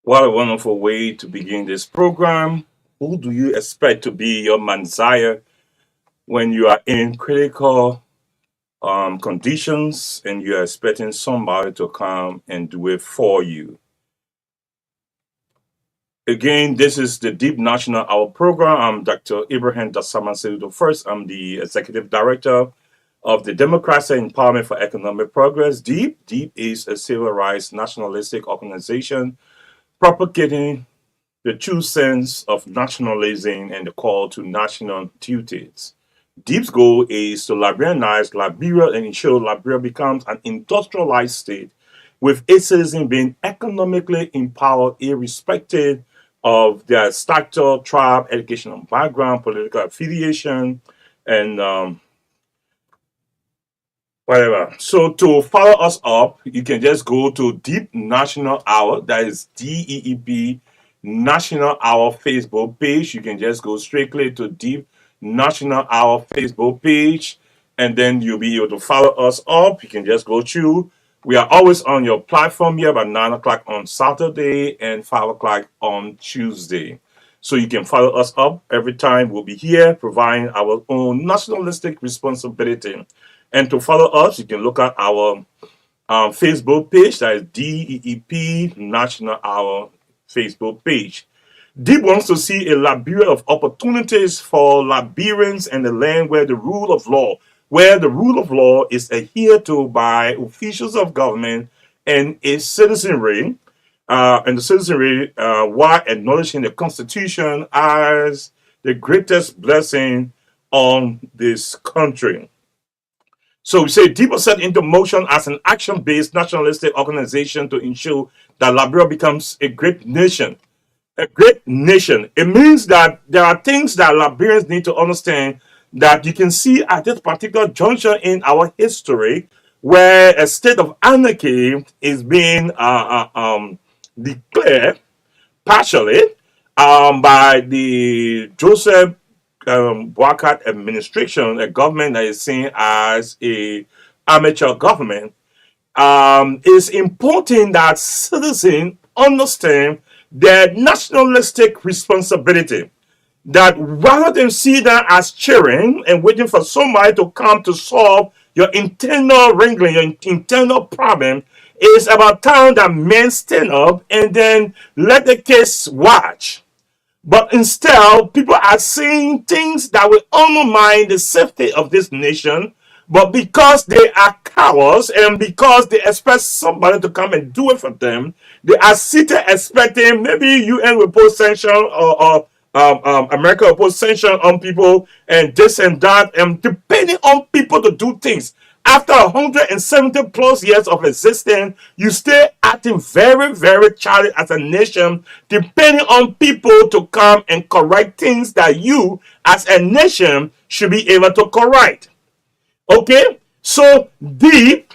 What a wonderful way to begin this program. Who do you expect to be your Messiah when you are in critical conditions and you are expecting somebody to come and do it for you? Again, this is the Deep National Hour program. I'm Dr. Ibrahim Dassaman Seydou First. I'm the Executive Director of the Democracy Empowerment for Economic Progress. Deep is a civil rights nationalistic organization propagating the true sense of nationalism and the call to national duties. Deep's goal is to Liberianize Liberia and ensure Liberia becomes an industrialized state with its citizens being economically empowered irrespective of their stature, tribe, educational background, political affiliation, and whatever. So to follow us up, you can just go to Deep National Hour. That is DEEP National Hour Facebook page. You can just go strictly to Deep National Hour Facebook page, and then you'll be able to follow us up. You can just go through. We are always on your platform here by 9 o'clock on Saturday and 5 o'clock on Tuesday. So you can follow us up every time. We'll be here providing our own nationalistic responsibility. And to follow us, you can look at our Facebook page. That is DEEP National Hour Facebook page. Deep wants to see a Liberia of opportunities for Liberians and the land where the rule of law is adhered to by officials of government and its citizenry, while acknowledging the Constitution as the greatest blessing on this country. So we say Deep was set into motion as an action-based nationalistic organization to ensure that Liberia becomes a great nation. A great nation. It means that there are things that Liberians need to understand that you can see at this particular juncture in our history where a state of anarchy is being declared partially by the Joseph Boakat administration, a government that is seen as a amateur government. It's important that citizens understand their nationalistic responsibility. That rather than see that as cheering and waiting for somebody to come to solve your internal wrangling, your internal problem, it's about time that men stand up and then let the case watch. But instead, people are saying things that will undermine the safety of this nation. But because they are cowards and because they expect somebody to come and do it for them, they are sitting expecting maybe UN will put sanction or America will put sanction on people and this and that, and depending on people to do things. After 170 plus years of existence, you stay acting very, very childish as a nation, depending on people to come and correct things that you, as a nation, should be able to correct. Okay? So, Deep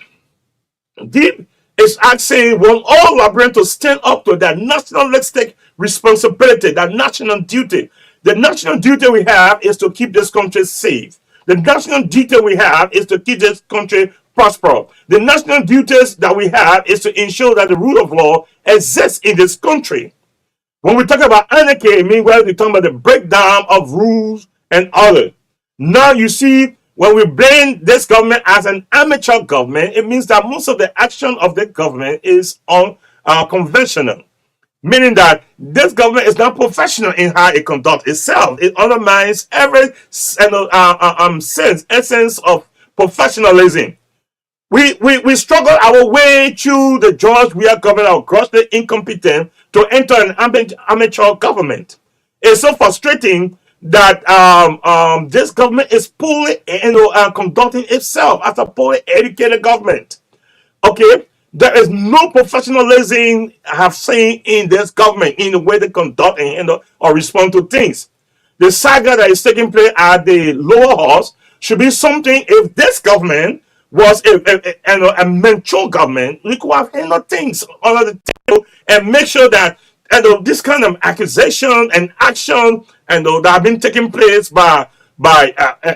is asking, want all Liberians to stand up to that nationalistic responsibility, that national duty. The national duty we have is to keep this country safe. The national duty we have is to keep this country prosperous. The national duties that we have is to ensure that the rule of law exists in this country. When we talk about anarchy, meanwhile, we talk about the breakdown of rules and order. Now you see, when we blame this government as an amateur government, it means that most of the action of the government is unconventional. Meaning that this government is not professional in how it conducts itself. It undermines every essence of professionalism. We struggle our way through the jobs we are government are grossly incompetent to enter an amateur government. It's so frustrating that this government is poorly conducting itself as a poorly educated government. Okay? There is no professionalism I have seen in this government in the way they conduct and handle or respond to things. The saga that is taking place at the lower house should be something. If this government was a mature government, we could have handled things under the table and make sure that this kind of accusation and action that have been taking place by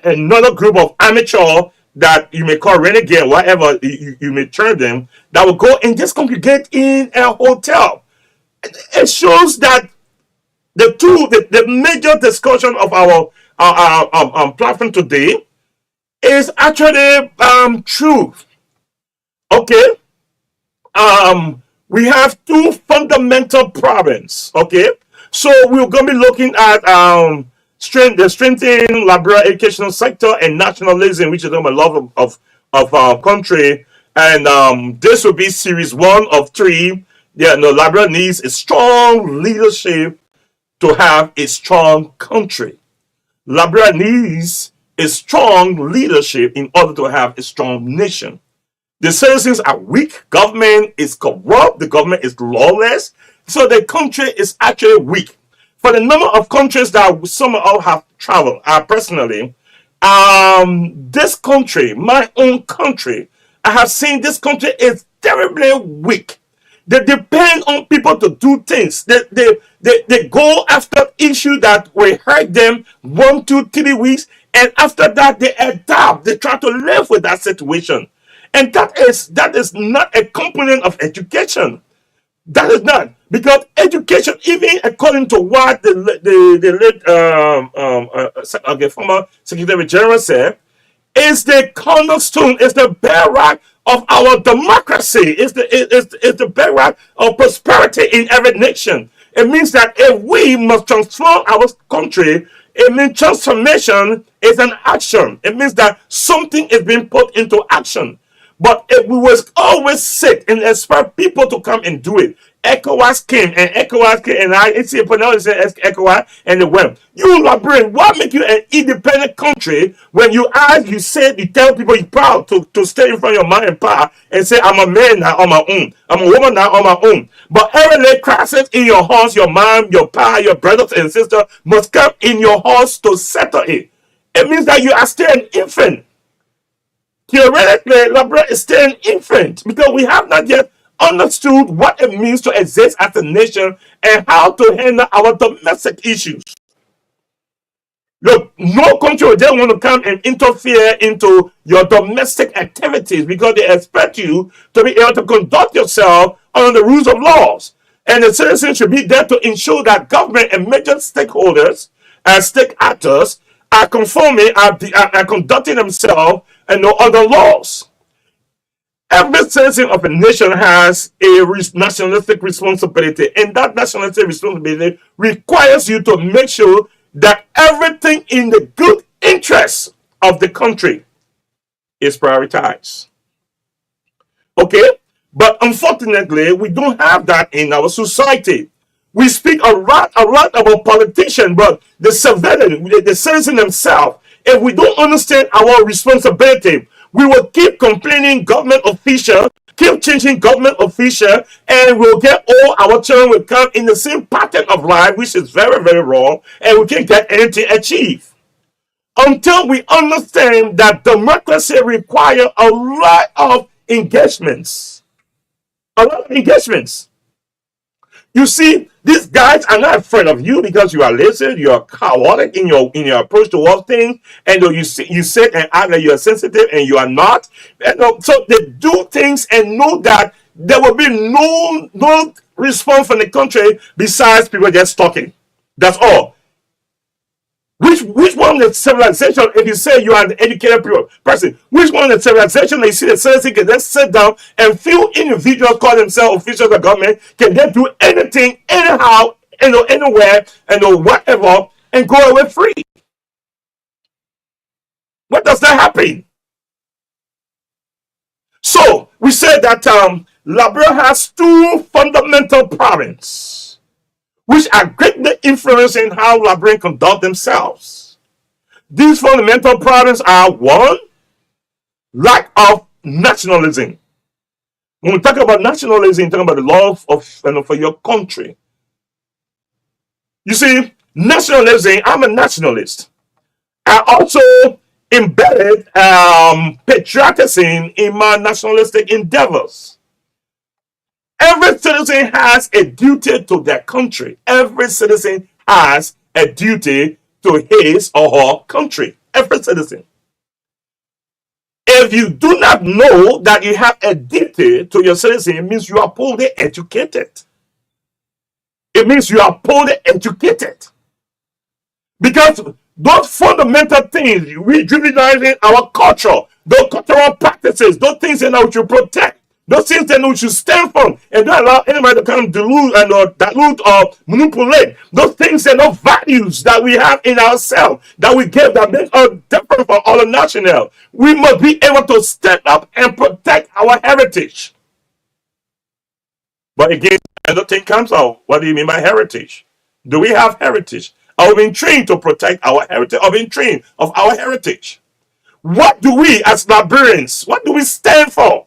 another group of amateur that you may call renegade, whatever you may term them, that will go and just congregate in a hotel. It shows that the major discussion of our platform today is actually truth. Okay, we have two fundamental problems. Okay, so we're going to be looking at the strengthening liberal educational sector and nationalism, which is a love of our country. And this will be series one of three. Yeah, no, liberal needs a strong leadership to have a strong country. Liberia needs a strong leadership in order to have a strong nation. The citizens are weak, government is corrupt, the government is lawless, so the country is actually weak. For the number of countries that some of us have traveled, personally, this country, my own country, I have seen this country is terribly weak. They depend on people to do things. They go after issues that will hurt them 1, 2, 3 weeks, and after that they adapt. They try to live with that situation, and that is not a component of education. That is not, because education, even according to what the late former Secretary General said, is the cornerstone, is the bedrock of our democracy, is the bedrock of prosperity in every nation. It means that if we must transform our country, it means transformation is an action. It means that something is being put into action. But if we was always sit and expect people to come and do it, ECOWAS came, and I see ECOWAS, and they went. You Liberian, what make you an independent country when you ask, you tell people you're proud to stay in front of your mind and power and say, I'm a man now on my own, I'm a woman now on my own. But every late crisis in your house, your mom, your pa, your brothers and sisters must come in your house to settle it. It means that you are still an infant. Theoretically, Liberia is still an infant because we have not yet understood what it means to exist as a nation and how to handle our domestic issues. Look, no country would want to come and interfere into your domestic activities because they expect you to be able to conduct yourself under the rules of laws. And the citizens should be there to ensure that government and major stakeholders and stake actors are conforming, are conducting themselves and no other laws. Every citizen of a nation has a nationalistic responsibility, and that nationalistic responsibility requires you to make sure that everything in the good interest of the country is prioritized. Okay? But unfortunately, we don't have that in our society. We speak a lot about politicians, but the civilian, the citizen themselves, if we don't understand our responsibility, we will keep complaining government official, keep changing government official, and we'll get all our children will come in the same pattern of life, which is very, very wrong, and we can't get anything achieved. Until we understand that democracy requires a lot of engagements. A lot of engagements. You see, these guys are not afraid of you because you are lazy, you are chaotic in your approach towards things, and you sit and act like you are sensitive and you are not. And so they do things and know that there will be no response from the country besides people just talking. That's all. Which one of the civilization, if you say you are an educated person, which one of the civilization that you see the citizen can just sit down and few individuals call themselves officials of government, can they do anything, anyhow, anywhere, whatever, and go away free? What does that happen? So, we said that Liberia has two fundamental problems which are greatly influencing how Liberians conduct themselves. These fundamental problems are: one, lack of nationalism. When we talk about nationalism, we talk about the love of for your country. You see, nationalism, I'm a nationalist. I also embedded patriotism in my nationalistic endeavors. Every citizen has a duty to their country. Every citizen has a duty to his or her country. Every citizen. If you do not know that you have a duty to your citizen, it means you are poorly educated. It means you are poorly educated. Because those fundamental things, rejuvenating our culture, those cultural practices, those things that we should protect, those things that we should stand for, and don't allow anybody to come dilute and dilute or manipulate those things and those values that we have in ourselves, that we give, that make us different from other national. We must be able to stand up and protect our heritage. But again, another thing comes out. What do you mean by heritage? Do we have heritage? Are we being trained to protect our heritage? Are we being trained of our heritage? What do we as Liberians, what do we stand for?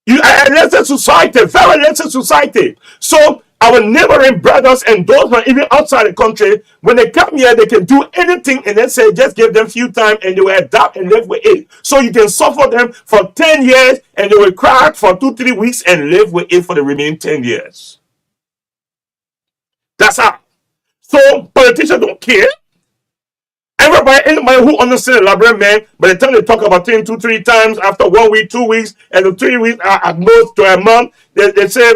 You are a lesser society, very lesser society. So our neighboring brothers and those who are even outside the country, when they come here, they can do anything and then say, just give them few time and they will adapt and live with it. So you can suffer them for 10 years and they will cry for 2-3 weeks and live with it for the remaining 10 years. That's how. So politicians don't care. Anybody who understands the Liberian man, by the time they talk about things 2-3 times after 1 week, 2 weeks, and the 3 weeks are at most to a month, they say,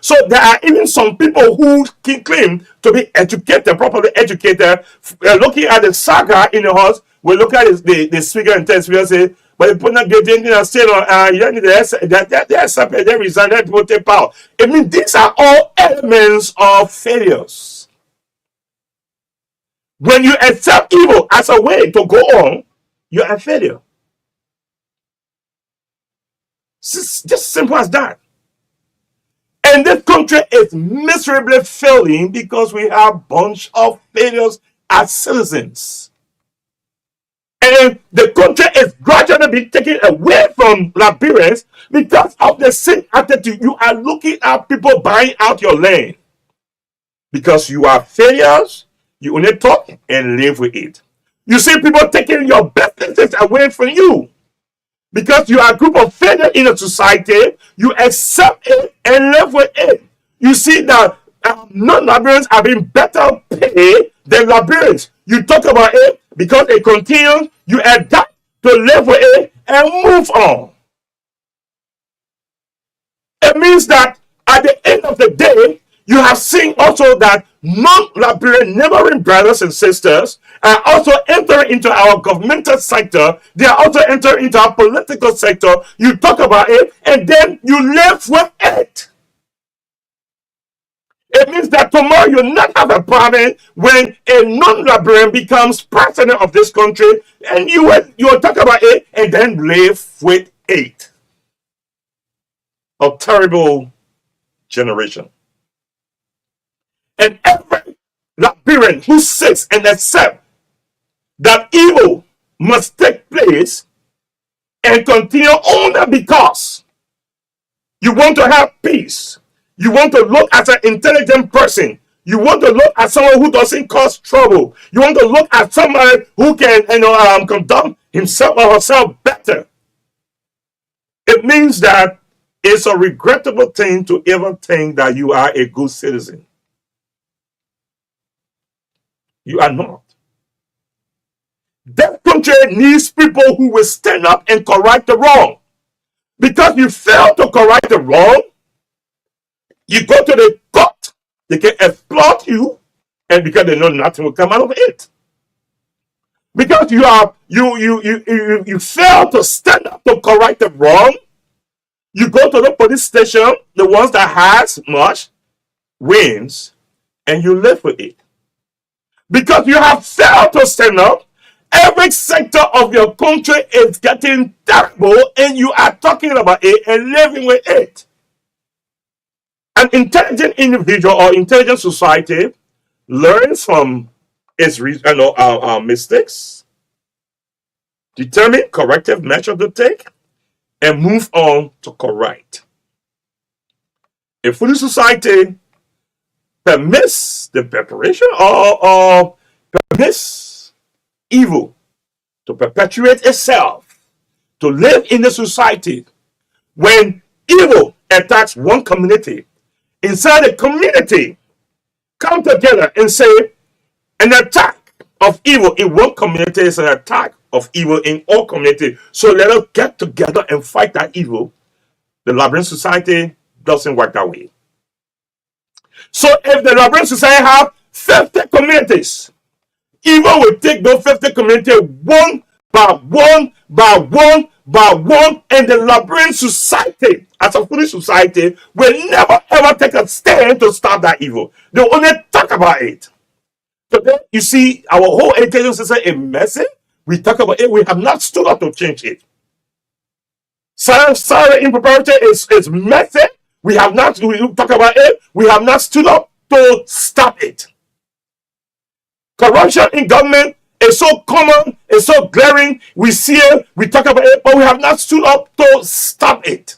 so there are even some people who can claim to be educated, properly educated, looking at the saga in the house. We look at the speaker and tell speaker say, but they put not get anything and say, you don't need they resign, that people take power. I mean, these are all elements of failures. When you accept evil as a way to go on, you're a failure. It's just simple as that. And this country is miserably failing because we have a bunch of failures as citizens. And the country is gradually being taken away from Liberians because of the same attitude. You are looking at people buying out your land because you are failures. You only talk and live with it. You see people taking your businesses away from you because you are a group of failures in a society. You accept it and live with it. You see that non-Liberians are being better paid than Liberians. You talk about it because it continues. You adapt to live with it and move on. It means that at the end of the day, you have seen also that non-Liberian neighboring brothers and sisters are also entering into our governmental sector. They are also entering into our political sector. You talk about it and then you live with it. It means that tomorrow you'll not have a problem when a non-Liberian becomes president of this country and you will talk about it and then live with it. A terrible generation. And every Liberian who sits and accepts that evil must take place and continue only because you want to have peace. You want to look as an intelligent person. You want to look at someone who doesn't cause trouble. You want to look at somebody who can conduct himself or herself better. It means that it's a regrettable thing to ever think that you are a good citizen. You are not. That country needs people who will stand up and correct the wrong. Because you fail to correct the wrong, you go to the court, they can exploit you, and because they know nothing will come out of it. Because you fail to stand up to correct the wrong, you go to the police station, the ones that has much wins, and you live with it. Because you have failed to stand up, every sector of your country is getting terrible and you are talking about it and living with it. An intelligent individual or intelligent society learns from its mistakes, determine corrective measures to take, and move on to correct. A foolish society permits the preparation or permits evil to perpetuate itself, to live in the society. When evil attacks one community, inside the community, come together and say, an attack of evil in one community is an attack of evil in all communities. So let us get together and fight that evil. The Liberian society doesn't work that way. So if the Liberian society have 50 communities, evil will take those 50 communities one by one by one by one, and the Liberian society, as a foolish society, will never ever take a stand to stop that evil. They will only talk about it. So then you see our whole education system is messy. We talk about it, we have not stood up to change it. Salary impropriety is messy. We talk about it, we have not stood up to stop it. Corruption in government is so common, it's so glaring. We see it, we talk about it, but we have not stood up to stop it.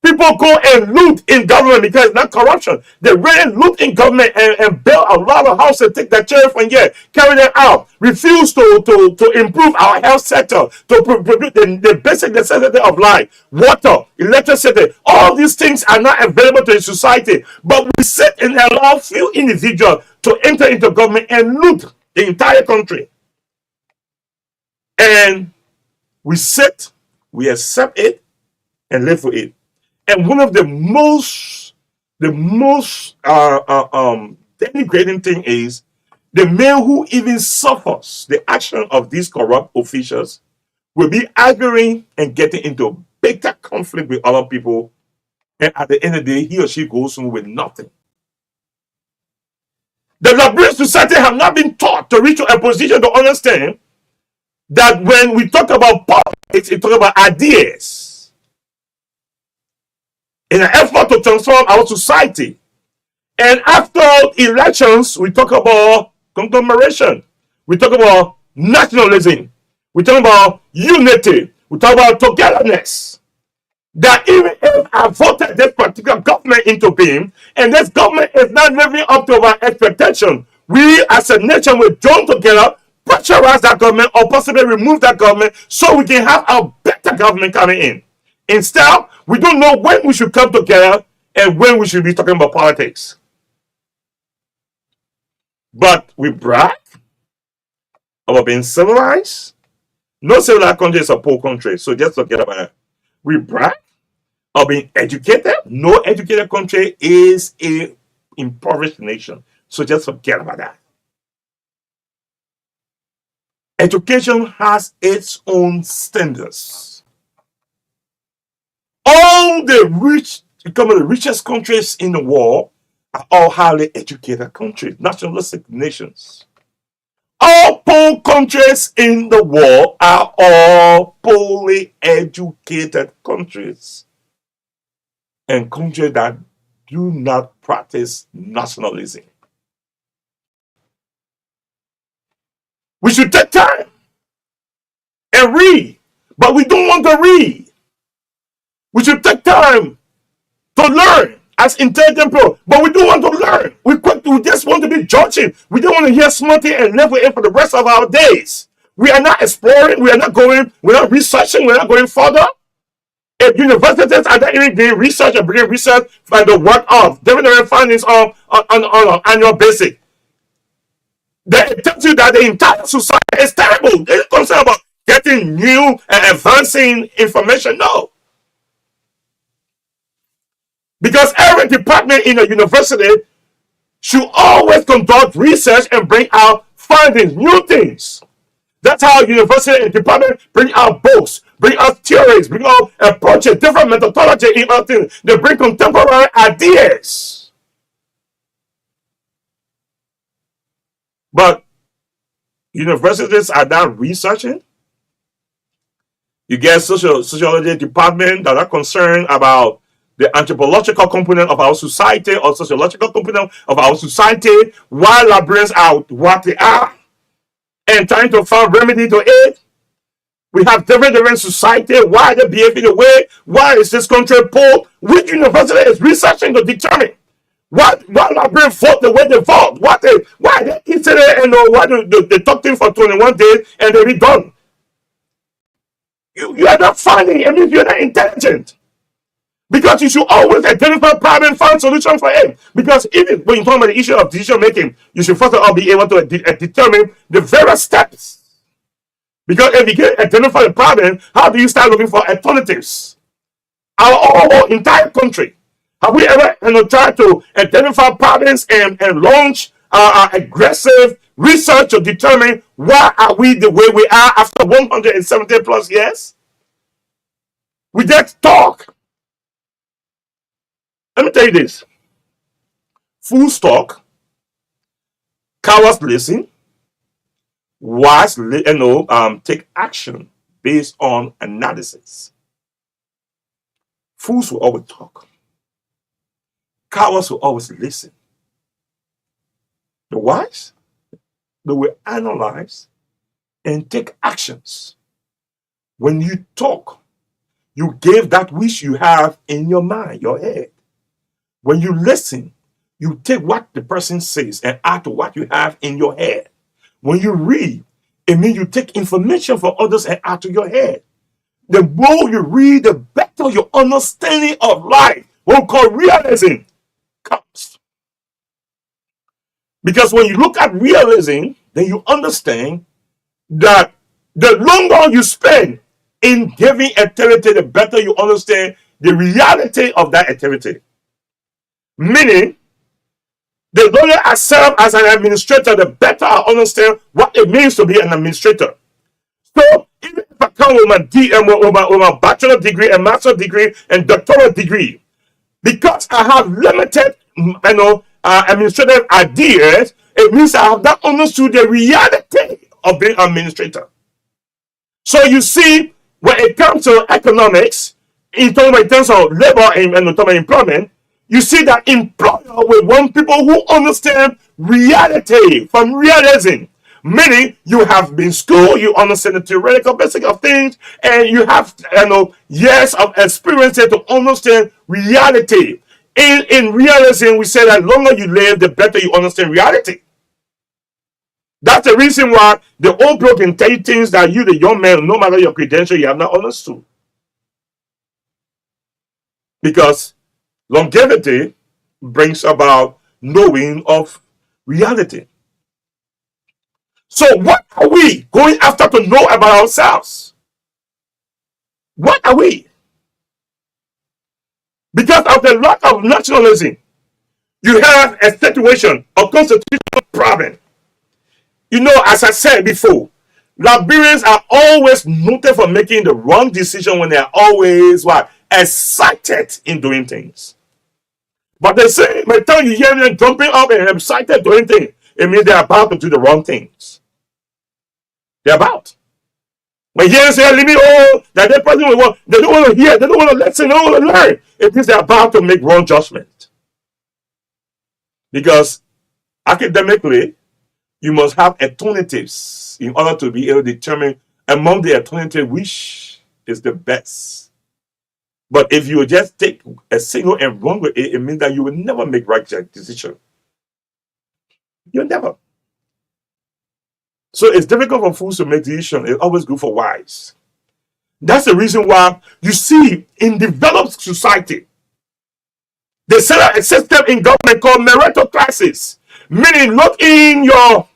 People go and loot in government because it's not corruption. They really loot in government and build a lot of houses, take that cherry from here, carry them out, refuse to improve our health sector, to produce the basic necessity of life, water, electricity. All these things are not available to the society, but we sit and allow few individuals to enter into government and loot the entire country. And we sit, we accept it, and live for it. And one of the most denigrating thing is the man who even suffers the action of these corrupt officials will be arguing and getting into bigger conflict with other people, and at the end of the day, he or she goes home with nothing. The Liberian society have not been taught to reach a position to understand that when we talk about politics, we talk about ideas. In an effort to transform our society. And after elections, we talk about conglomeration. We talk about nationalism. We talk about unity. We talk about togetherness. That even if I voted this particular government into being, and this government is not living up to our expectation, we as a nation will join together, pressurize that government, or possibly remove that government so we can have a better government coming in. Instead, we don't know when we should come together and when we should be talking about politics. But we brag about being civilized. No civilized country is a poor country, so just forget about it. We brag about being educated. No educated country is an impoverished nation, so just forget about that. Education has its own standards. All the richest countries in the world are all highly educated countries, nationalistic nations. All poor countries in the world are all poorly educated countries. And countries that do not practice nationalism. We should take time and read, but we don't want to read. We should take time to learn as intelligent people, but we don't want to learn. We just want to be judging. We don't want to hear something and live with it for the rest of our days. We are not exploring. We are not going. We're not researching. We're not going further. If universities are not even doing research and bringing research by the work of different findings on an annual basis, then it tells you that the entire society is terrible. They're concerned about getting new and advancing information. No. Because every department in a university should always conduct research and bring out findings, new things. That's how university and department bring out books, bring out theories, bring out approaches, different methodology in other things. They bring contemporary ideas. But universities are not researching. You get sociology department that are concerned about the anthropological component of our society or sociological component of our society, while Liberians are what they are and trying to find remedy to it. We have different society. Why they behaving the way? Why is this country poor? Which university is researching to determine why Liberians vote the way they vote? Why they eat it and why they talk to him for 21 days and they be done? You are not finding. I mean, you're not intelligent. Because you should always identify problem, find solution for it. Because even when you talk about the issue of decision making, you should first of all be able to determine the various steps. Because if you can identify the problem, how do you start looking for alternatives? Our entire country Have we ever tried to identify patterns and launch aggressive research to determine why are we the way we are after 170 plus years? We just talk. Let me tell you this. Fools talk, cowards listen, wise take action based on analysis. Fools will always talk. Cowards will always listen. The wise, they will analyze and take actions. When you talk, you give that which you have in your mind, your head. When you listen, you take what the person says and add to what you have in your head. When you read, it means you take information from others and add to your head. The more you read, the better your understanding of life, what we call realism, comes. Because when you look at realism, then you understand that the longer you spend in giving activity, the better you understand the reality of that activity. Meaning, the longer I serve as an administrator, the better I understand what it means to be an administrator. So, even if I come with my bachelor degree and master's degree and doctoral degree, because I have limited, administrative ideas, it means I have not understood the reality of being an administrator. So you see, when it comes to economics, in terms of labor and employment, you see that employer will want people who understand reality from realism. Meaning, you have been school, you understand the theoretical basic of things, and you have years of experience to understand reality. In realism, we say that the longer you live, the better you understand reality. That's the reason why the old people can tell you things that you, the young man, no matter your credential, you have not understood. Because longevity brings about knowing of reality. So what are we going after to know about ourselves? What are we? Because of the lack of nationalism, you have a situation of constitutional problem. As I said before, Liberians are always noted for making the wrong decision when they are always excited in doing things. But they say, by the time you hear them jumping up and excited doing things, it means they're about to do the wrong things. They're about. When you hear say, leave me all, that person will want, they don't want to hear, they don't want to listen, they don't want to learn. It means they're about to make wrong judgment. Because academically, you must have alternatives in order to be able to determine among the alternatives which is the best. But if you just take a single and run with it, it means that you will never make right decision. You'll never. So it's difficult for fools to make decisions. It's always good for wise. That's the reason why you see in developed society, they set up a system in government called meritocracies. Meaning, look in your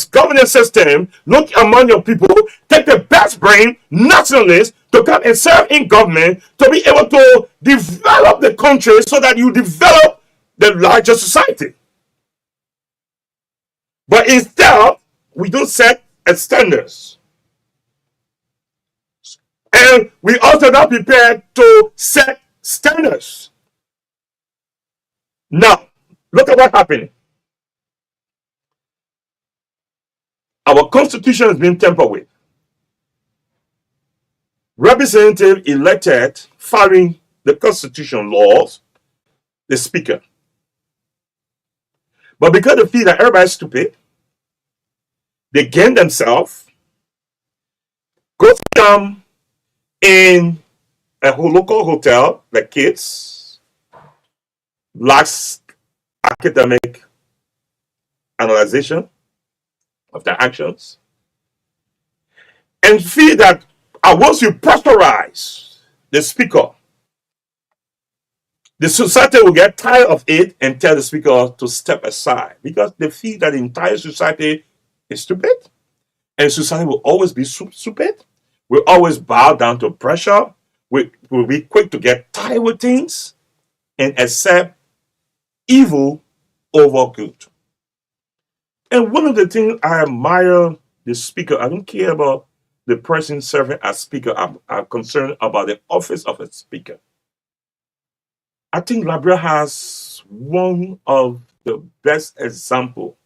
governance system, look among your people, take the best brain, nationalists, to come and serve in government to be able to develop the country so that you develop the larger society. But instead, we don't set standards. And we also not prepared to set standards. Now, look at what happened. Our constitution has been tampered with. Representative elected following the constitution laws, the speaker. But because they feel that everybody's stupid, they gain themselves, go down in a local hotel, like kids, lacks academic analyzation of their actions, and feel that once you pasteurize the speaker, the society will get tired of it and tell the speaker to step aside because they feel that the entire society is stupid, and society will always be stupid, will always bow down to pressure, We will be quick to get tired with things and accept evil over good. And one of the things I admire the speaker, I don't care about the person serving as speaker, I'm concerned about the office of a speaker. I think Liberia has one of the best example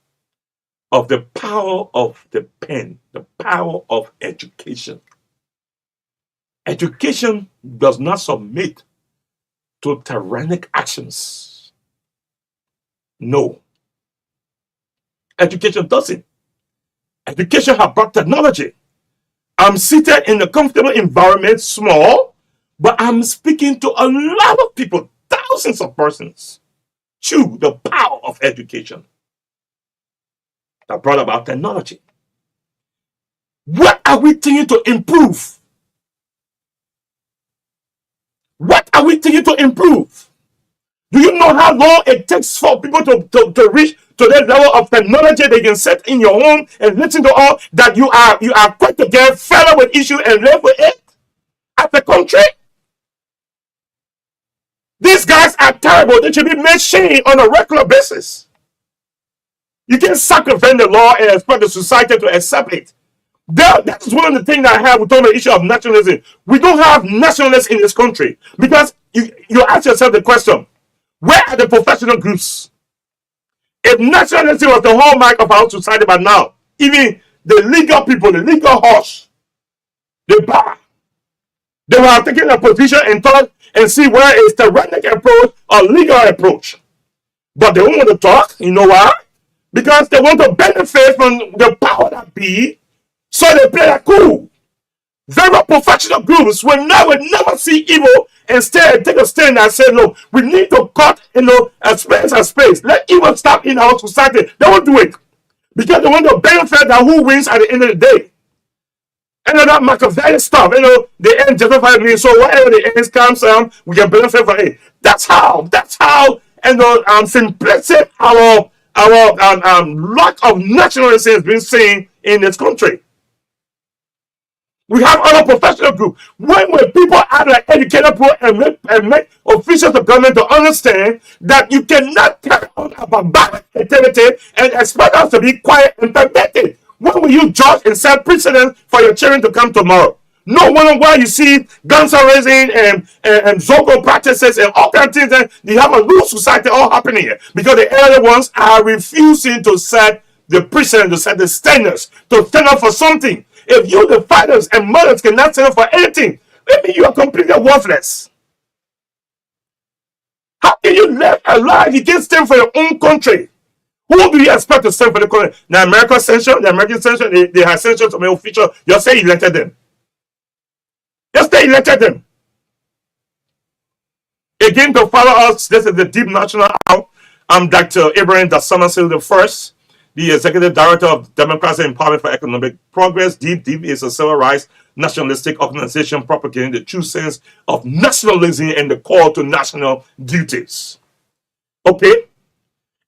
of the power of the pen, the power of education. Education does not submit to tyrannic actions. No. Education doesn't. Education has brought technology. I'm seated in a comfortable environment, small, but I'm speaking to a lot of people, thousands of persons, through the power of education that brought about technology. What are we thinking to improve? What are we thinking to improve? Do you know how long it takes for people to reach to that level of technology they can sit in your home and listen to all that you are quick to get fed up with issue and live with it as a country? These guys are terrible. They should be made shame on a regular basis. You can't circumvent the law and expect the society to accept it. That's one of the things that I have with on the issue of nationalism. We don't have nationalists in this country because you ask yourself the question, where are the professional groups? If nationalism was the hallmark of our society by now, even the legal people, the legal horse, the bar, they will have taken a position and thought and see where is tyrannic approach or legal approach. But they don't want to talk. You know why? Because they want to benefit from the power that be, so they play that cool. Very professional groups will never see evil and take a stand and say, no, we need to cut, a space and space. Let evil stop in our society. They won't do it because they want to benefit that who wins at the end of the day. And that Machiavelli stuff, the end justify me. So whatever the end comes, we can benefit from it. That's how, simplistic our lack of nationalism has been seen in this country. We have other professional groups. When people are like educated and make officials of government to understand that you cannot carry on a barbaric activity and expect us to be quiet and permitted. When will you judge and set precedent for your children to come tomorrow? No wonder why you see guns raising and Zogo practices and all kinds of things. And you have a new society all happening here because the elder ones are refusing to set the precedent, to set the standards, to stand up for something. If you, the fathers and mothers, cannot stand up for anything, maybe you are completely worthless. How can you live a life? You can't stand for your own country. Who do you expect to stand for the country? The American Central, they have censured some official. You say elected them. Just they elected them. Again, to follow us, this is the Deep National Hour. I'm Dr. Ibrahim Dasamasil I, the Executive Director of Democracy and Empowerment for Economic Progress. DEEP is a civil rights nationalistic organization propagating the true sense of nationalism and the call to national duties. Okay?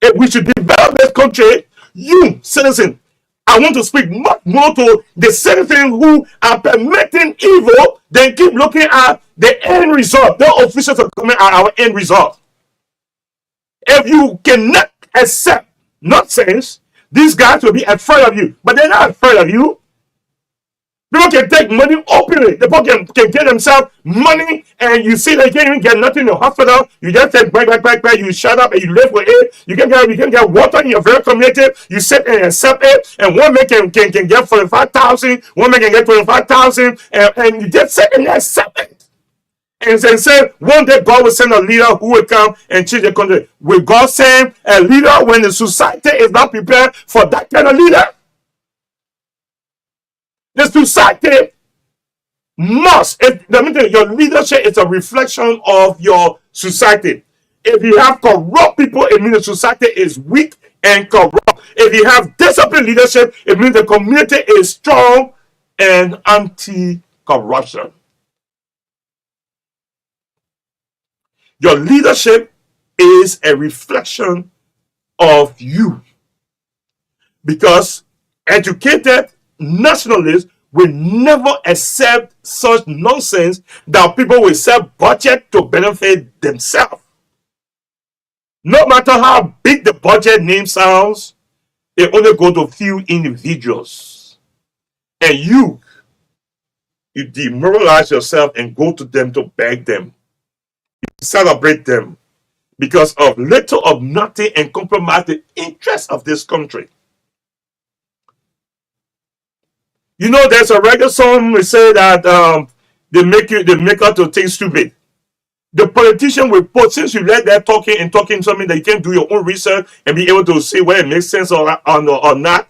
If we should develop this country, you, citizen, I want to speak much more to the citizens who are permitting evil than keep looking at the end result. The officials are coming at our end result. If you cannot accept nonsense, these guys will be afraid of you. But they're not afraid of you. People can take money openly. The people can get themselves money, and you see they can't even get nothing in the hospital. You just take back. You shut up and you live with it. You can get water in your very community. You sit and accept it. And one man can get 45,000. One man can get 25,000. And you just sit and accept it. And say one day God will send a leader who will come and change the country. Will God send a leader when the society is not prepared for that kind of leader? The society must, your leadership is a reflection of your society. If you have corrupt people, it means the society is weak and corrupt. If you have disciplined leadership, it means the community is strong and anti-corruption. Your leadership is a reflection of you. Because educated nationalists will never accept such nonsense that people will set budget to benefit themselves. No matter how big the budget name sounds, it only go to few individuals. And you demoralize yourself and go to them to beg them, celebrate them because of little of nothing and compromise the interest of this country. You know, there's a reggae song we say that they make us to think stupid. The politician will put, since you let that talking something that you can do your own research and be able to see whether it makes sense or not.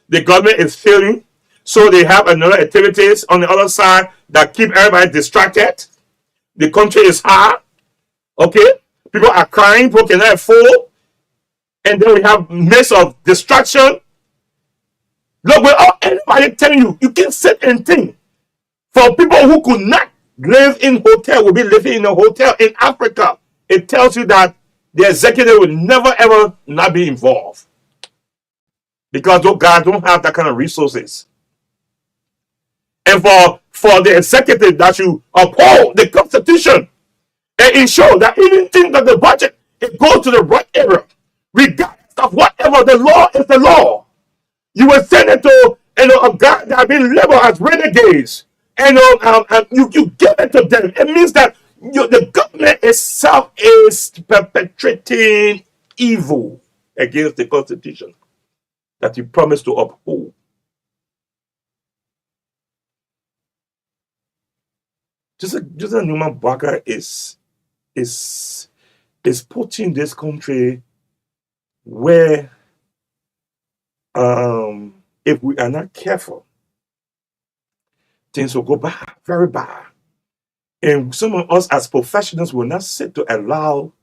The government is failing, so they have another activities on the other side that keep everybody distracted. The country is hard. Okay, people are crying, people cannot afford, and then we have mess of distraction. Look, everybody telling you, you can sit and think. For people who could not live in hotel, will be living in a hotel in Africa. It tells you that the executive will never ever not be involved because those guys don't have that kind of resources. And for the executive that you uphold the Constitution and ensure that anything that the budget it goes to the right area, regardless of whatever the law is the law. You will send it to a guy that have been labeled as renegades, and you give it to them. It means that the government itself is perpetrating evil against the Constitution that you promised to uphold. Joseph Nkrumah Boakai is putting this country where if we are not careful, things will go bad, very bad. And some of us as professionals will not sit to allow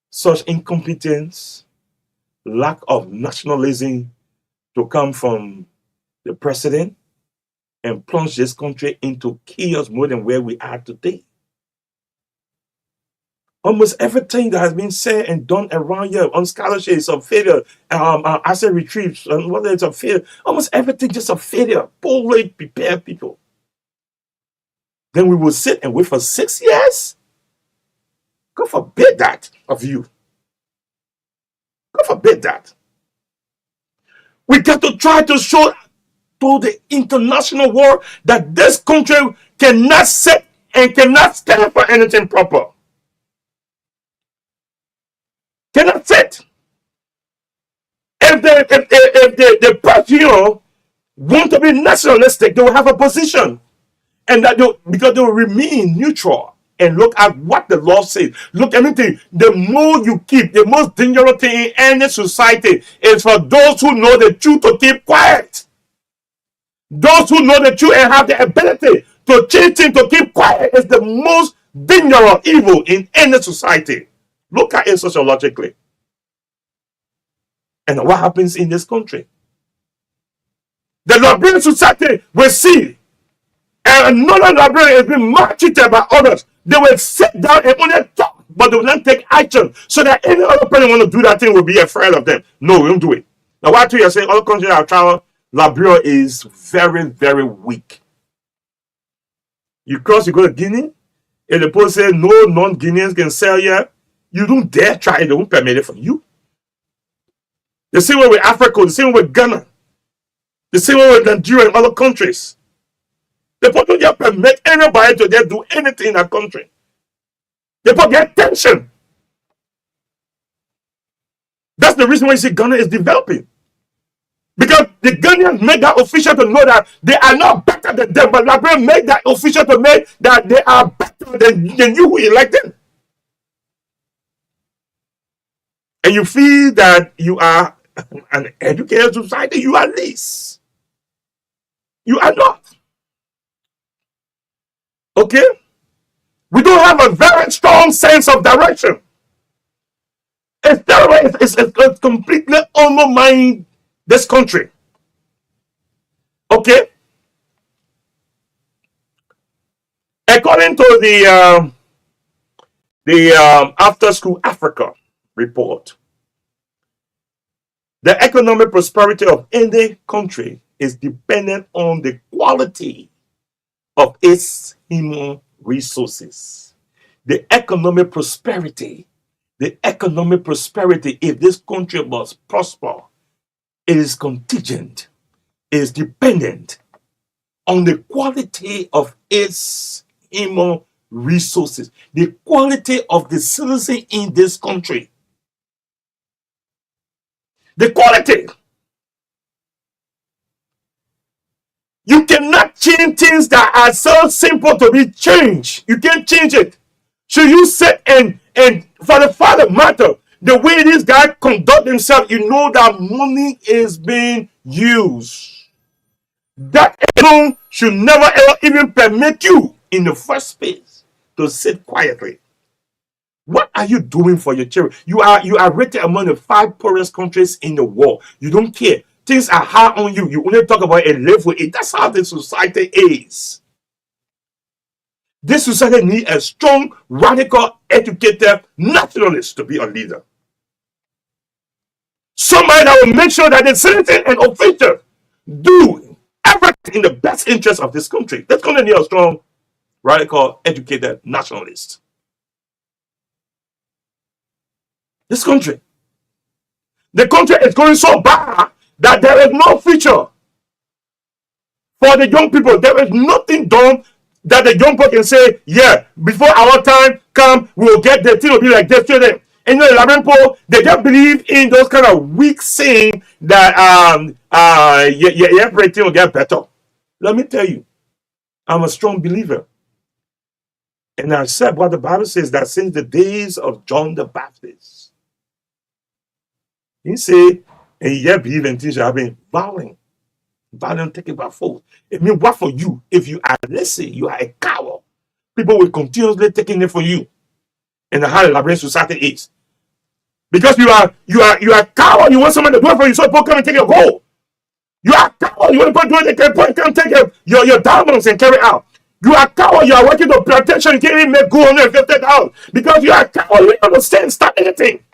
such incompetence, lack of nationalism to come from the president and plunge this country into chaos more than where we are today. Almost everything that has been said and done around here on scholarships of failure, asset retrieves, and whether it's a failure, almost everything just a failure. Poorly prepared people. Then we will sit and wait for 6 years? God forbid that of you. God forbid that. We got to try to show to the international world that this country cannot sit and cannot stand for anything proper. Cannot sit. If the party want to be nationalistic, they will have a position, and that because they will remain neutral and look at what the law says. Look, anything. The more you keep, the most dangerous thing in any society is for those who know the truth to keep quiet. Those who know the truth and have the ability to change things to keep quiet is the most dangerous evil in any society. Look at it sociologically. And what happens in this country? The Liberian society will see and another Liberian has been maltreated by others. They will sit down and only talk, but they will not take action so that any other person want to do that thing will be afraid of them. No, we don't do it. Now, why you are saying other countries have traveled, Liberia is very, very weak. You cross, you go to Guinea, and the post say no non-Guineans can sell here. You don't dare try it, they won't permit it from you. The same way with Africa, the same way with Ghana, the same way with Nigeria and other countries. The people don't permit anybody to just do anything in that country. The people get tension. That's the reason why you see Ghana is developing. Because the Ghanaians make that official to know that they are not better than them, but Liberia make that official to make that they are better than you who elected. And you feel that you are an educated society, you are least. You are not. Okay? We don't have a very strong sense of direction. It's completely undermined this country. Okay? According to the After School Africa report, the economic prosperity of any country is dependent on the quality of its human resources. The economic prosperity, if this country must prosper, it is contingent, it is dependent on the quality of its human resources, the quality of the citizen in this country. The quality. You cannot change things that are so simple to be changed. You can't change it. So you sit and for the father matter, the way these guys conduct themselves, you know that money is being used. That alone should never ever even permit you in the first place to sit quietly. What are you doing for your children? You are rated among the 5 poorest countries in the world. You don't care. Things are hard on you. You only talk about a level 8. That's how the society is. This society needs a strong, radical, educated nationalist to be a leader. Somebody that will make sure that the citizen and official do everything in the best interest of this country. That's going to need a strong, radical, educated nationalist. This country. The country is going so bad that there is no future for the young people. There is nothing done that the young people can say, yeah, before our time come, we'll get the thing will be like this to them. And you know, the Labenpo, they just believe in those kind of weak saying that everything will get better. Let me tell you, I'm a strong believer. And I said what the Bible says, that since the days of John the Baptist, he said, and yet believe in things have been violent taken by force. It means what for you? If you are, let's say, you are a coward, people will continuously taking it for you. And how the Liberian society is. Because you are coward, you want someone to do it for you, so people come and take your gold. You are coward, you want to do it, they can take your diamonds and carry out. You are coward, you are working to plantation, you can't even make gold and get that out. Because you are coward, you don't understand, start anything.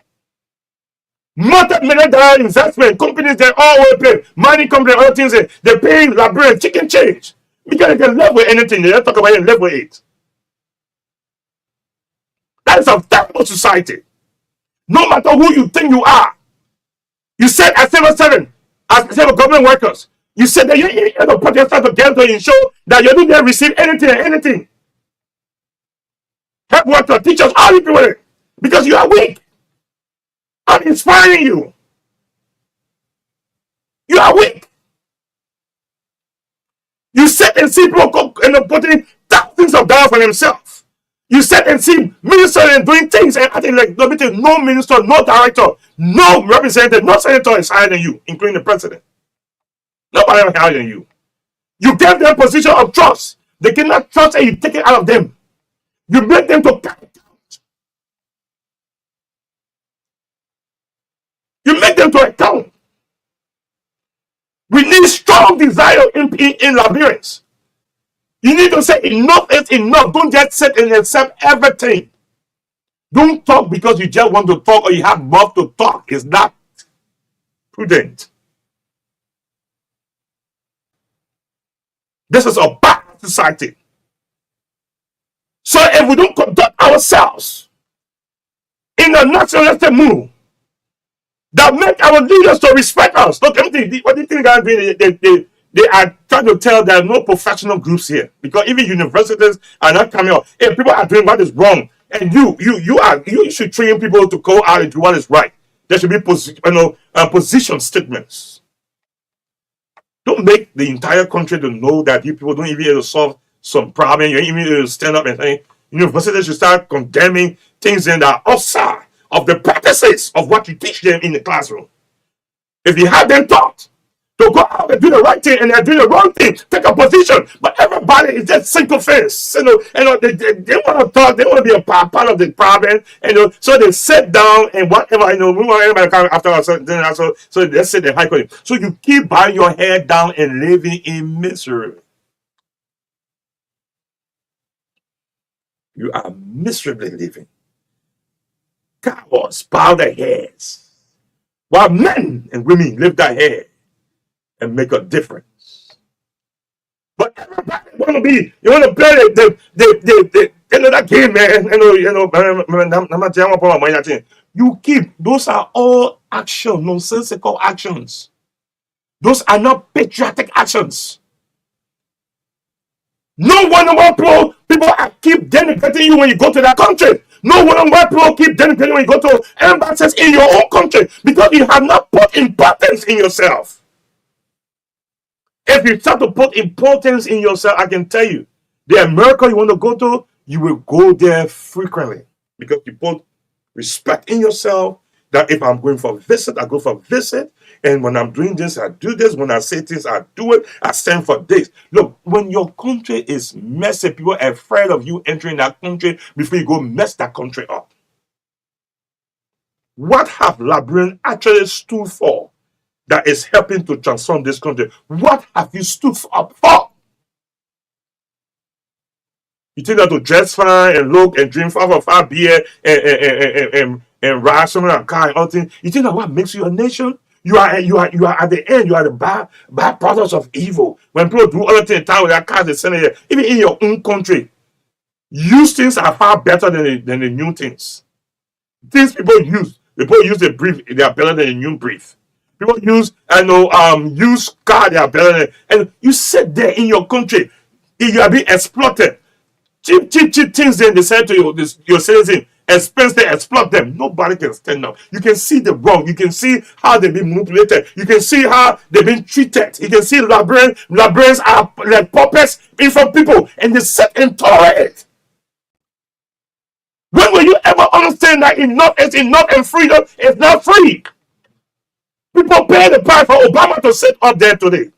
Multi-million-dollar investment companies, they all will pay. Mining companies, other things, they're paying Liberian chicken change. Because they can live with anything, they don't talk about it and live with it. That is a terrible society. No matter who you think you are. You said at 7 as government workers, you said that you have a protester to get to show that you didn't receive anything. Help workers, teachers, all you people, because you are weak. I'm inspiring you. You are weak. You sit and see people putting thousands of dollars for themselves. You sit and see ministers and doing things and acting like no minister, no director, no representative, no senator is higher than you, including the president. Nobody is higher than you. You gave them position of trust. They cannot trust and you take it out of them. You make them to count. You make them to account. We need strong desire in Liberians. You need to say enough is enough. Don't just sit and accept everything. Don't talk because you just want to talk or you have mouth to talk. It's not prudent. This is a bad society. So if we don't conduct ourselves in a nationalistic move that make our leaders to respect us. Look, what do you think they're doing? They are trying to tell there are no professional groups here because even universities are not coming out. If people are doing what is wrong, and you should train people to go out and do what is right. There should be position statements. Don't make the entire country to know that you people don't even able to solve some problem. You even able to stand up and say universities should start condemning things that are outside of the practices of what you teach them in the classroom. If you have them taught to go out and do the right thing and they're doing the wrong thing, take a position. But everybody is just single face. They want to talk, they want to be a part of the problem. So they sit down and whatever, we want everybody to come after us. So they sit there high court. So you keep bowing your head down and living in misery. You are miserably living. Cowards bow their heads, while men and women lift their head and make a difference. But everybody want to be, you want to play that game, man. You keep, those are all action, nonsensical actions. Those are not patriotic actions. No one-on-one pro people keep denigrating you when you go to that country. No one-on-one pro keep denigrating when you go to embassies in your own country because you have not put importance in yourself. If you start to put importance in yourself, I can tell you, the America you want to go to, you will go there frequently because you put respect in yourself. That if I'm going for a visit, I go for a visit. And when I'm doing this, I do this. When I say things, I do it. I stand for this. Look, when your country is messy, people are afraid of you entering that country before you go mess that country up. What have Liberians actually stood for that is helping to transform this country? What have you stood up for? You think that to dress fine and look and drink 5 or 5 beer and ride somewhere and car and all things. You think that what makes you a nation? You are at the end. You are the bad products of evil. When people do other things, with their cars, they send it. Even in your own country, used things are far better than the new things. Things people use the brief, they are better than the new brief. People use used car, they are better than. And you sit there in your country, you are being exploited. Cheap things then they say to your citizen, expense they exploit them. Nobody can stand up. You can see the wrong. You can see how they've been manipulated. You can see how they've been treated. You can see Liberians are like puppets in front of people and they sit and tolerate. When will you ever understand that enough is enough and freedom is not free? People pay the price for Obama to sit up there today.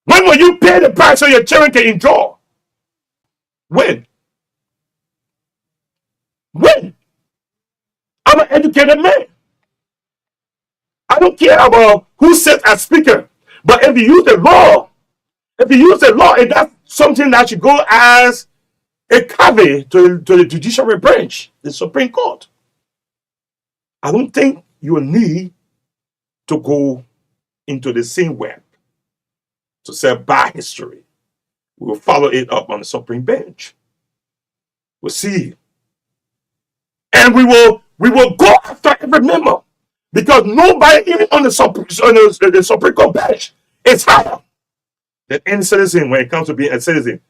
When will you pay the price so your children can enjoy? When? I'm an educated man. I don't care about who sits as speaker. But if you use the law, and that's something that should go as a caveat to the judiciary branch, the Supreme Court. I don't think you need to go into the same web to say by history. We will follow it up on the Supreme Bench. We'll see. And we will go after every member. Because nobody, even on the Supreme Court bench, is higher than any citizen when it comes to being a citizen.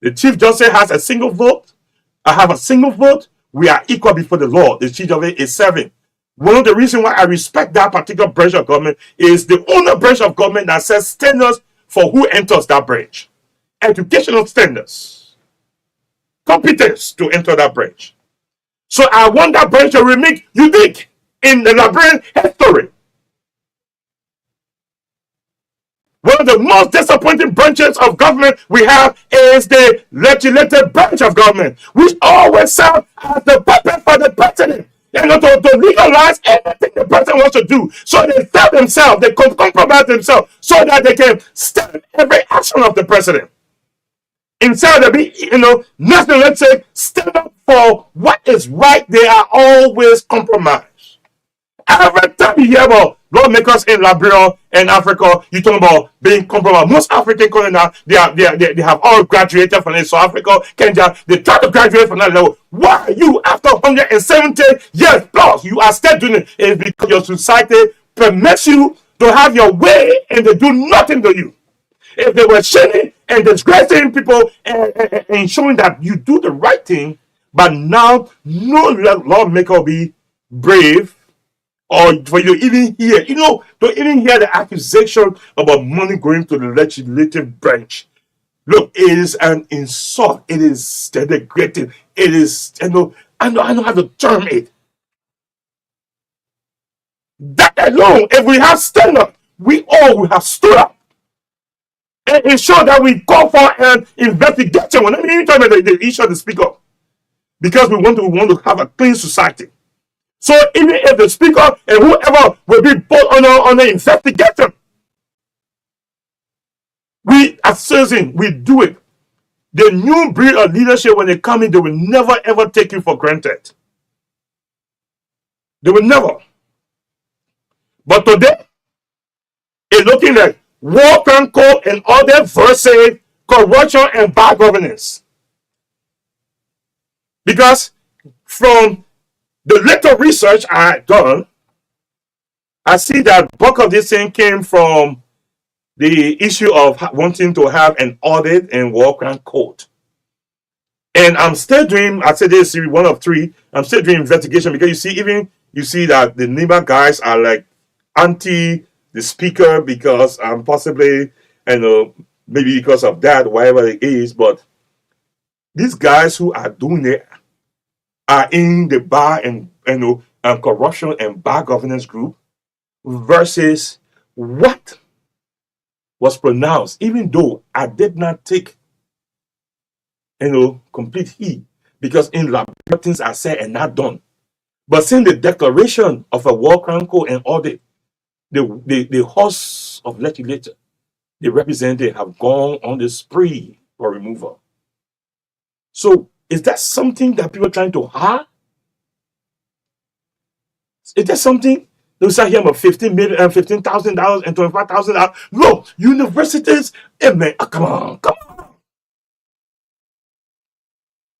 The Chief Justice has a single vote. I have a single vote. We are equal before the law. The Chief Justice is 7. One of the reasons why I respect that particular branch of government is the only branch of government that sets standards for who enters that branch. Educational standards, competence to enter that branch. So I want that branch to remain unique in the Liberian history. One of the most disappointing branches of government we have is the legislative branch of government, which always serves as the puppet for the president. To legalize anything the president wants to do. So they sell themselves, they compromise themselves so that they can stand every action of the president. Instead of be, nothing, let's say, stand up for what is right, they are always compromised. Every time you hear about lawmakers in Liberia and Africa, you talk about being compromised. Most African countries now, they have all graduated from it. So Africa, Kenya, they try to graduate from that level. Why are you, after 170 years plus, you are still doing it? It's because your society permits you to have your way and they do nothing to you. If they were shaming and disgracing people and showing that you do the right thing, but now no lawmaker will be brave or for you to even hear, to even hear the accusation about money going to the legislative branch. Look, it is an insult. It is degrading. It is, I know how to term it. That alone, if we have stand up, we all will have stood up. And ensure that we call for an investigation. We're not even talking about the issue of the speaker. Because we want to have a clean society. So even if the speaker and whoever will be put on the investigation, we as citizens, we do it. The new breed of leadership, when they come in, they will never ever take you for granted. They will never. But today, it's looking like war crime code and other versus corruption and bad governance. Because from the little research I done, I see that bulk of this thing came from the issue of wanting to have an audit and war crime code. And I'm still doing, I said this is one of three, I'm still doing investigation because you see that the NIMA guys are like anti the speaker because possibly, maybe because of that, whatever it is, but these guys who are doing it are in the bar and corruption and bad governance group versus what was pronounced, even though I did not take complete heed, because in lab things are said and not done. But since the declaration of a war crime code and audit, the host of legislature, the representative, have gone on the spree for removal. So is that something that people are trying to hide? Is that something? They start hearing about $15,000 and $25,000. Look, universities, man, come on.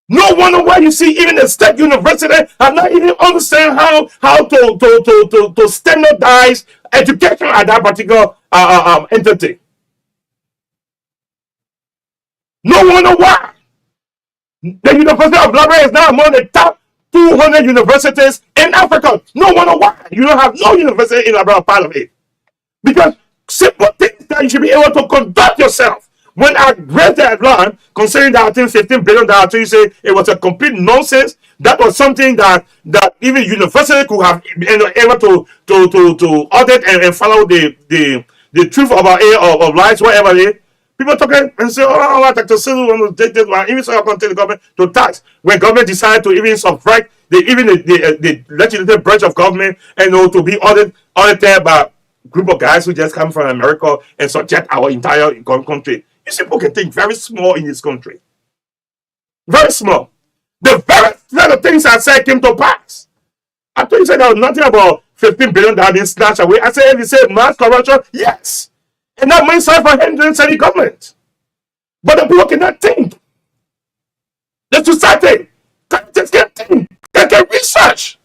No wonder why you see even the state university are not even understand how to standardize education at that particular entity. No wonder why. The University of Liberia is now among the top 200 universities in Africa. No wonder why you don't have no university in Liberia part of it. Because simple things that you should be able to conduct yourself. When I read that line, considering that I think $15 billion, you say it was a complete nonsense. That was something that even university could have been able to audit and follow the truth about of lies, whatever it is. People talking and say, oh, Dr. Silu want to take this one, even so I can tell the government to tax. When government decided to even subtract the legislative branch of government and to be audited by a group of guys who just come from America and subject our entire country. You see, people can think very small in this country. Very small. The very little things I said came to pass. I thought you said there was nothing about $15 billion being snatched away. I said, if you say mass corruption, yes. And that means for hindrance any government. But the people cannot think. The society can't think. They can research.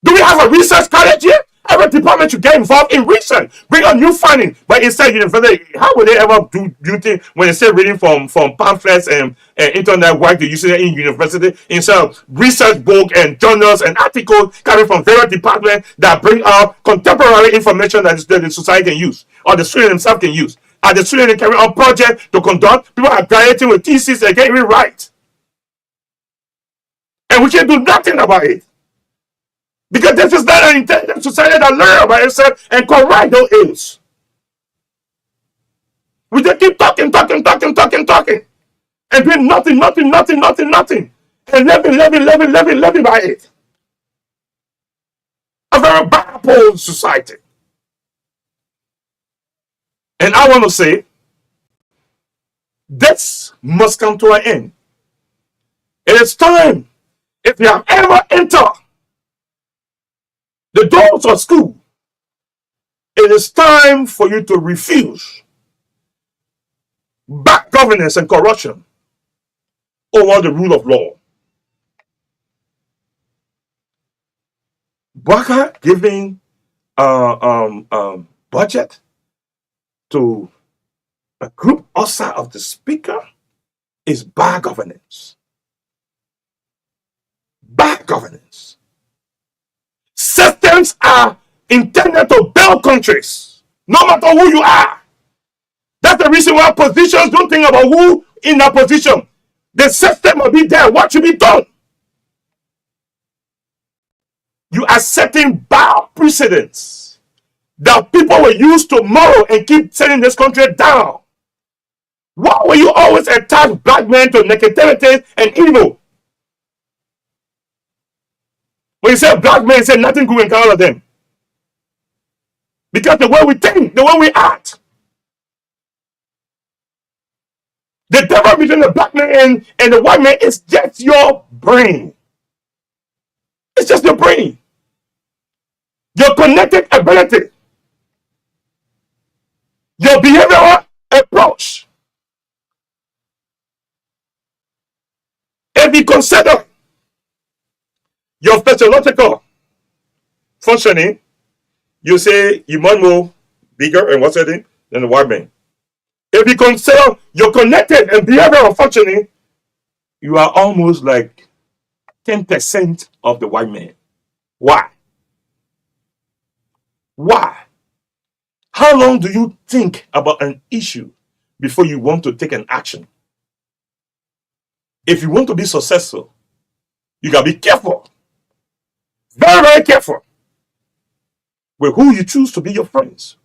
Do we have a research college here? Every department should get involved in research. Bring on new findings. But instead, how would they ever do things when they say reading from pamphlets and internet work they use it in university instead of research book and journals and articles coming from various departments that bring out contemporary information that the society can use or the student themselves can use. Are the students carrying out projects to conduct? People are graduating with theses they can't even write. And we can do nothing about it. Because this is not an intelligent society that learns about itself and correct those ills. We just keep talking. And doing nothing. And living by it. A very bipolar society. And I want to say, this must come to an end. It is time, if you have ever entered the doors of school, it is time for you to refuse bad governance and corruption over the rule of law. Baka giving budget to a group outside of the speaker is bad governance. Bad governance. Systems are intended to build countries, no matter who you are. That's the reason why positions don't think about who in that position. The system will be there. What should be done? You are setting bad precedents that people will use tomorrow and keep sending this country down. Why will you always attach black men to negativity and evil? When you say black men, say nothing good can come out of them. Because the way we think, the way we act. The difference between the black man and the white man is just your brain. It's just your brain. Your connected ability. Your behavioral approach, if you consider your physiological functioning, you say you much more bigger and what's it than the white man. If you consider your connected and behavioral functioning, you are almost like 10% of the white man. Why? Why? How long do you think about an issue before you want to take an action? If you want to be successful, you gotta be careful, very, very careful with who you choose to be your friends.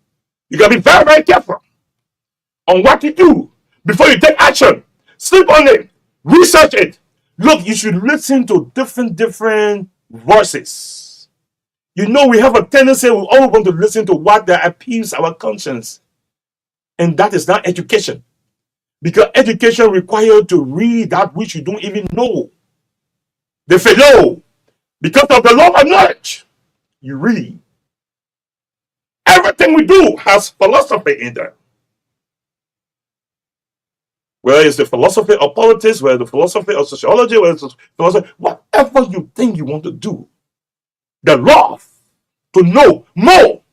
You gotta be very, very careful on what you do before you take action. Sleep on it, research it. Look, you should listen to different voices. You know, we have a tendency, we all want to listen to what that appeals our conscience. And that is not education. Because education requires you to read that which you don't even know. They say, no, because of the law of knowledge, you read. Everything we do has philosophy in there. Whether it's the philosophy of politics, whether the philosophy of sociology, whether it's the philosophy, whatever you think you want to do, the law to know more.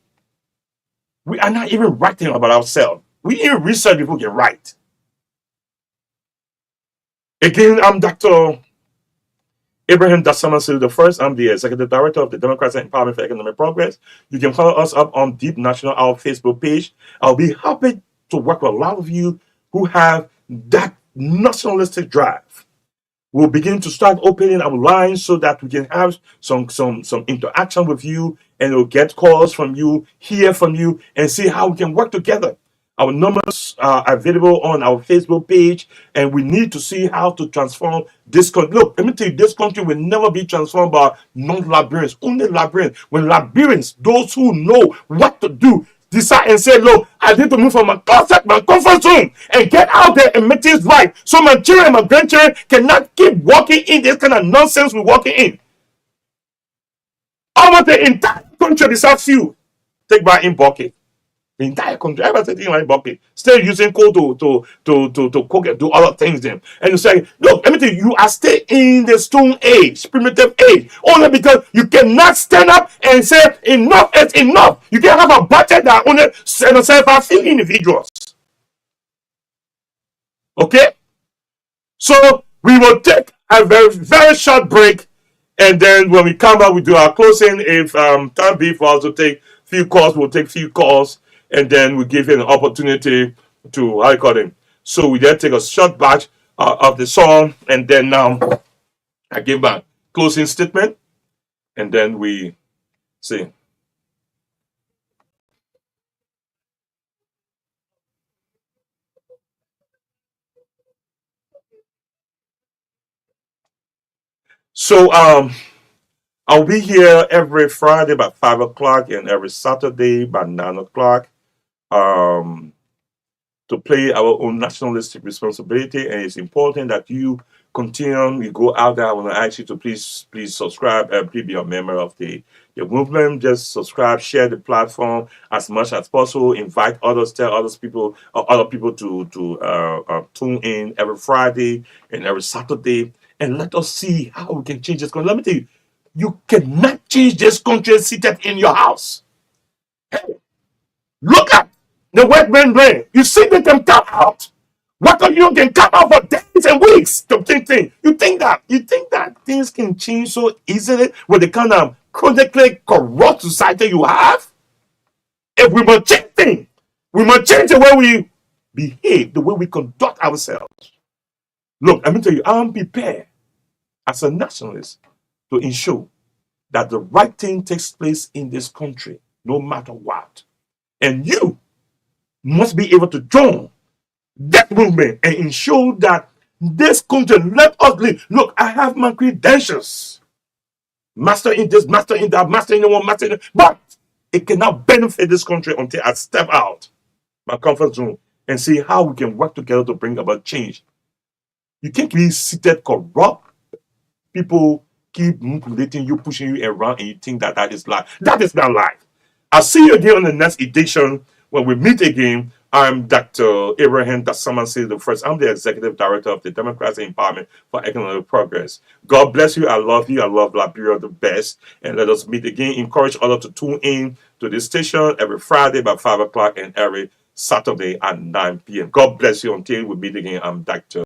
We are not even writing about ourselves. We even research before we can write. Again, I'm Dr. Abraham Dasamansu the first. I'm the Executive Director of the Democrats and Empowerment for Economic Progress. You can follow us up on Deep National, our Facebook page. I'll be happy to work with a lot of you who have that nationalistic drive. We'll begin to start opening our lines so that we can have some interaction with you, and we'll get calls from you, hear from you, and see how we can work together. Our numbers are available on our Facebook page, and we need to see how to transform this country. Look, let me tell you, this country will never be transformed by non-Liberians, only Liberians. When Liberians, those who know what to do, decide and say, look, I need to move from my closet, my comfort zone, and get out there and make things right. So my children and my grandchildren cannot keep walking in this kind of nonsense we're walking in. Almost the entire country besides you take by in bucket. The entire country, everything taking by bucket. Still using coal to cook and do other things then. And you say, look, let me tell you, you are still in the stone age, primitive age. Only because you cannot stand up and say enough is enough. You can't have a budget that only send a few individuals. Okay? So we will take a very, very short break, and then when we come back, we do our closing. If time be for us to take few calls, we'll take few calls, and then we give you an opportunity to, how you call it. So we then take a short batch of the song, and then I give my closing statement, and then we see. So I'll be here every Friday by 5 o'clock and every Saturday by 9 o'clock. To play our own nationalistic responsibility, and it's important that you continue. You go out there. I want to ask you to please subscribe and please be a member of the movement. Just subscribe, share the platform as much as possible. Invite others, tell other people to tune in every Friday and every Saturday, and let us see how we can change this country. Let me tell you, you cannot change this country seated in your house. Hey, look at the white man brain. You see that them come out. What are you can come out for days and weeks to think things? You think that things can change so easily with the kind of chronically corrupt society you have? If we must change things, we must change the way we behave, the way we conduct ourselves. Look, let me tell you, I'm prepared as a nationalist to ensure that the right thing takes place in this country, no matter what. And you must be able to join that movement and ensure that this country let us live. Look, I have my credentials. Master in this, master in that, master in the one, master in the, but it cannot benefit this country until I step out my comfort zone and see how we can work together to bring about change. You can't be seated corrupt. People keep manipulating you, pushing you around, and you think that is life. That is not life. I'll see you again on the next edition when we meet again I'm Dr. Abraham Dasamasi the first. I'm the Executive Director of the Democratic Empowerment for Economic Progress. God bless you. I love you. I love Liberia the best. And let us meet again. Encourage others to tune in to this station every Friday by 5 o'clock and every Saturday at 9 p.m. God bless you until we meet again. I'm Dr.